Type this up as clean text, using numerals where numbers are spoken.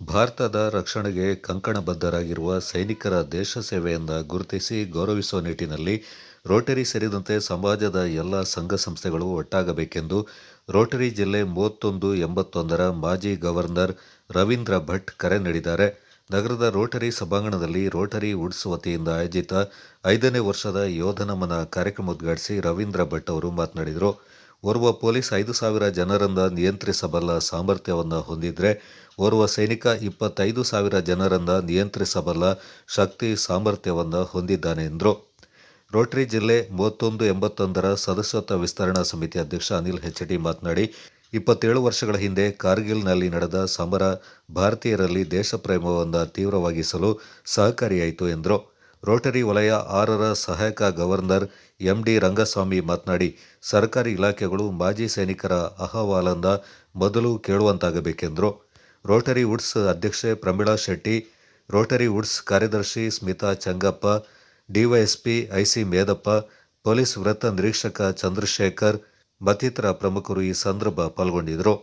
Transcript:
ಭಾರತದ ರಕ್ಷಣೆಗೆ ಕಂಕಣಬದ್ಧರಾಗಿರುವ ಸೈನಿಕರ ದೇಶ ಸೇವೆಯಿಂದ ಗುರುತಿಸಿ ಗೌರವಿಸುವ ನಿಟ್ಟಿನಲ್ಲಿ ರೋಟರಿ ಸೇರಿದಂತೆ ಸಮಾಜದ ಎಲ್ಲ ಸಂಘ ಸಂಸ್ಥೆಗಳು ಒಟ್ಟಾಗಬೇಕೆಂದು ರೋಟರಿ ಜಿಲ್ಲೆ 3181ರ ಮಾಜಿ ಗವರ್ನರ್ ರವೀಂದ್ರ ಭಟ್ ಕರೆ ನೀಡಿದ್ದಾರೆ. ನಗರದ ರೋಟರಿ ಸಭಾಂಗಣದಲ್ಲಿ ರೋಟರಿ ವುಡ್ಸ್ ವತಿಯಿಂದ ಆಯೋಜಿತ 5ನೇ ವರ್ಷದ ಯೋಧ ನಮನ ಕಾರ್ಯಕ್ರಮ ಉದ್ಘಾಟಿಸಿ ರವೀಂದ್ರ ಭಟ್ ಅವರು ಮಾತನಾಡಿದರು. ಓರ್ವ ಪೊಲೀಸ್ 5,000 ಜನರನ್ನ ನಿಯಂತ್ರಿಸಬಲ್ಲ ಸಾಮರ್ಥ್ಯವನ್ನು ಹೊಂದಿದ್ರೆ, ಓರ್ವ ಸೈನಿಕ 25,000 ಜನರನ್ನ ನಿಯಂತ್ರಿಸಬಲ್ಲ ಶಕ್ತಿ ಸಾಮರ್ಥ್ಯವನ್ನು ಹೊಂದಿದ್ದಾನೆ ಎಂದರು. ರೋಟರಿ ಜಿಲ್ಲೆ 3181ರ ಸದಸ್ಯತ್ವ ವಿಸ್ತರಣಾ ಸಮಿತಿ ಅಧ್ಯಕ್ಷ ಅನಿಲ್ ಹೆಚ್.ಡಿ ಮಾತನಾಡಿ, 27 ವರ್ಷಗಳ ಹಿಂದೆ ಕಾರ್ಗಿಲ್ನಲ್ಲಿ ನಡೆದ ಸಮರ ಭಾರತೀಯರಲ್ಲಿ ದೇಶಪ್ರೇಮವನ್ನು ತೀವ್ರವಾಗಿಸಲು ಸಹಕಾರಿಯಾಯಿತು ಎಂದರು. ರೋಟರಿ ವಲಯ 6ರ ಸಹಾಯಕ ಗವರ್ನರ್ ಎಂ.ಡಿ. ರಂಗಸ್ವಾಮಿ ಮಾತನಾಡಿ, ಸರ್ಕಾರಿ ಇಲಾಖೆಗಳು ಮಾಜಿ ಸೈನಿಕರ ಅಹವಾಲನ್ನು ಮೊದಲು ಕೇಳುವಂತಾಗಬೇಕೆಂದರು. ರೋಟರಿ ವುಡ್ಸ್ ಅಧ್ಯಕ್ಷೆ ಪ್ರಮೀಳಾ ಶೆಟ್ಟಿ, ರೋಟರಿ ವುಡ್ಸ್ ಕಾರ್ಯದರ್ಶಿ Smita Changappa, DYSP IC Medappa, police ವೃತ್ತ ನಿರೀಕ್ಷಕ ಚಂದ್ರಶೇಖರ್ ಮತ್ತಿತರ ಪ್ರಮುಖರು ಈ ಸಂದರ್ಭ ಪಾಲ್ಗೊಂಡಿದ್ದರು.